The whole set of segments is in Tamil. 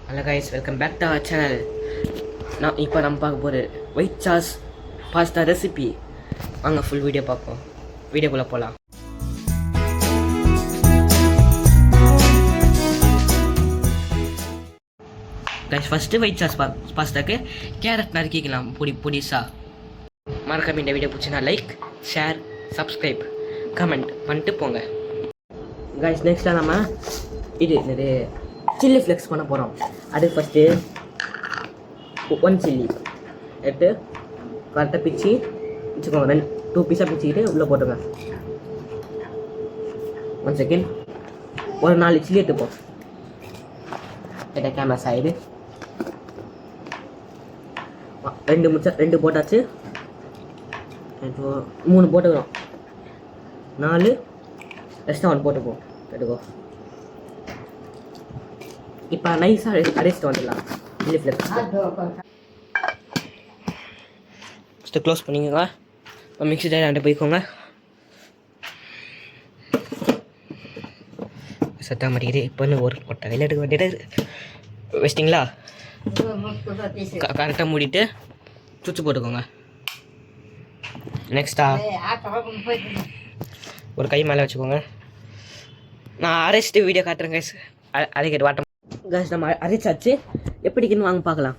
Hello guys, welcome back to our channel. இப்போ நம்ம பார்க்க போகிற ஒயிட் சாஸ் பாஸ்தா ரெசிபி. வாங்க ஃபுல் வீடியோ பார்ப்போம். வீடியோக்குள்ளே போகலாம். கைஸ், ஃபஸ்ட்டு ஒயிட் சாஸ் பாஸ்தாக்கு கேரட் நறுக்கிக்கலாம் பொடிசா. மறக்காம இந்த வீடியோ பிடிச்சினா லைக், ஷேர், சப்ஸ்கிரைப், கமெண்ட் பண்ணிட்டு போங்க. கைஸ், நெக்ஸ்ட்டாக நம்ம இது சில்லி ஃப்ளெக்ஸ் பண்ண போகிறோம். அது ஃபஸ்ட்டு 1 சில்லி எடுத்து கரெக்டாக பிச்சு வச்சுக்கோங்க. 2 பீஸாக பிச்சுக்கிட்டு உள்ளே போட்டுங்க. 1 செகண்ட். ஒரு 4 சில்லி எடுத்துப்போம். கேமரா சைடு 2 போட்டாச்சு. இப்போ 3 போட்டுக்கிறோம். 4 எக்ஸ்ட்ரா 1 போட்டுப்போம். எடுக்கோ. இப்போ நைஸாக அரைச்சிட்டு வந்துடலாம். சில்லி ஃப்ளெக்ஸ் ஃபஸ்ட்டு க்ளோஸ் பண்ணிக்கோங்க. இப்போ மிக்ஸி ஜார் அண்டை போய்க்கோங்க. சத்தா மாட்டேங்குது. இப்போ ஒரு கையில் எடுக்க வேண்டியது வச்சிட்டிங்களா? கரெக்டாக மூடிட்டு சுவிட்ச் போட்டுக்கோங்க. நெக்ஸ்ட்டா ஒரு கை மேலே வச்சுக்கோங்க. நான் அரைச்சிட்டு வீடியோ காட்டுறேன் கைஸ். அரைக்கிட்டு வாட்டம் கைஸ், நம்ம அரைச்சாச்சு. எப்படிக்குன்னு வாங்க பார்க்கலாம்.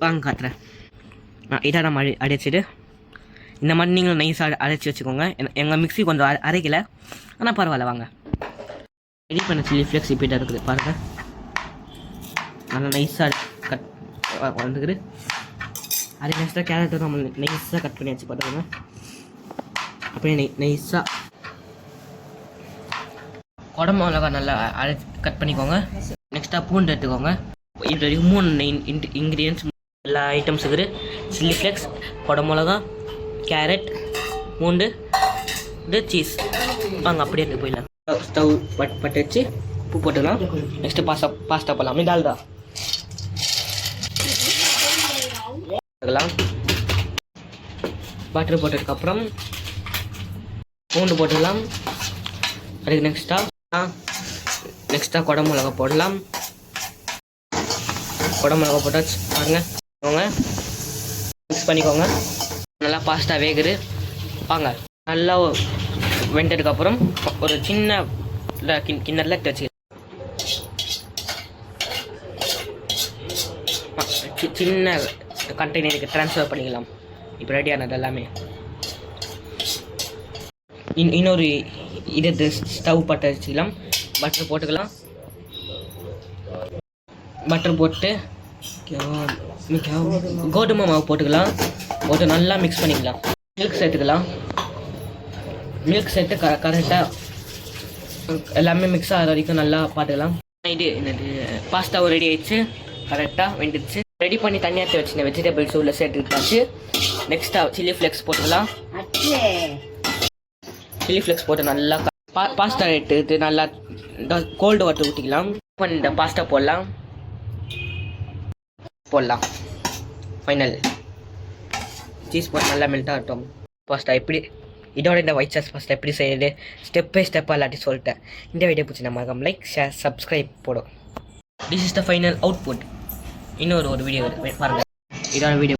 வாங்க காட்டுறேன். இதாக நம்ம அரைச்சிட்டு இந்த மாதிரி நீங்களும் நைஸாக அரைச்சி வச்சுக்கோங்க. எங்கள் மிக்ஸி கொஞ்சம் அரைக்கலை, ஆனால் பரவாயில்ல. வாங்க ரெடி பண்ண சில்லி ஃப்ளெக்ஸ் இப்போ இருக்குது பாருங்கள். நல்லா நைஸாக கட் வந்துக்குது. அதே நெக்ஸ்ட்டாக கேரட்டு நம்ம நைஸாக கட் பண்ணி வச்சு பார்த்துக்கோங்க. அப்படியே நைஸாக குடம்பு மிளகா நல்லா கட் பண்ணிக்கோங்க. நெக்ஸ்ட்டாக பூண்டு எடுத்துக்கோங்க. இது வரைக்கும் 3 இன்க்ரீடியன்ஸ் எல்லா ஐட்டம்ஸ் இருக்குது. சில்லி ஃப்ளெக்ஸ், குடம்பு மிளகா, கேரட், பூண்டு, சீஸ். வாங்க அப்படியே எடுத்து போயிடலாம். ஸ்டவ் பட்டு வச்சு உப்பு போட்டுக்கலாம். நெக்ஸ்ட்டு பாஸ்தா போடலாம். டால்டா போட்டுக்கலாம். பட்டர் போட்டதுக்கப்புறம் பூண்டு போட்டுக்கலாம். அதுக்கு நெக்ஸ்ட்டாக குடம்பு மிளகா போடலாம். குடம்பு மிளகா போட்டாச்சு பாருங்க. மிக்ஸ் பண்ணிக்கோங்க. நல்லா பாஸ்தா வேகுது. வாங்க நல்லா வெந்ததுக்கப்புறம் ஒரு சின்ன கிண்ணத்தில் வச்சு சின்ன கண்டெய்னருக்கு ட்ரான்ஸ்ஃபர் பண்ணிக்கலாம். இப்போ ரெடியானது எல்லாமே. இன்னொரு இது ஸ்டவ் பற்ற வச்சுக்கலாம். பட்டர் போட்டுக்கலாம். பட்டர் போட்டு கோதுமை மாவு போட்டுக்கலாம். போட்டு நல்லா மிக்ஸ் பண்ணிக்கலாம். மில்க் சேர்த்துக்கலாம். மில்க் சேர்த்து கரெக்டாக எல்லாமே மிக்ஸ் ஆகிற வரைக்கும் நல்லா பார்த்துக்கலாம். இது பாஸ்தாவும் ரெடி ஆயிடுச்சு. கரெக்டாக வெந்துடுச்சு. ரெடி பண்ணி தனியாக வச்சு இந்த வெஜிடபிள்ஸ் உள்ள சேர்த்துக்கிட்டாச்சு. நெக்ஸ்ட்டாக சில்லி ஃப்ளெக்ஸ் போட்டுக்கலாம். சில்லி ஃப்ளெக்ஸ் போட்டு நல்லா பாஸ்தா எடுத்து நல்லா கோல்டு வாட்டர் ஊற்றிக்கலாம். இந்த பாஸ்தா போடலாம். ஃபைனல் சீஸ் போட்டு நல்லா மெல்ட் ஆகட்டும். பாஸ்தா எப்படி இதோட இந்த ஒயிட் சாஸ் பாஸ்தா எப்படி செய்யுது ஸ்டெப் பை ஸ்டெப்பாக எல்லாத்தையும் சொல்லிட்டேன். இந்த வீடியோ பிடிச்சி நம்ம லைக், ஷேர், சப்ஸ்கிரைப் போடும். This is the final output. இன்னொரு வீடியோ பாருங்கள். இதோட வீடியோ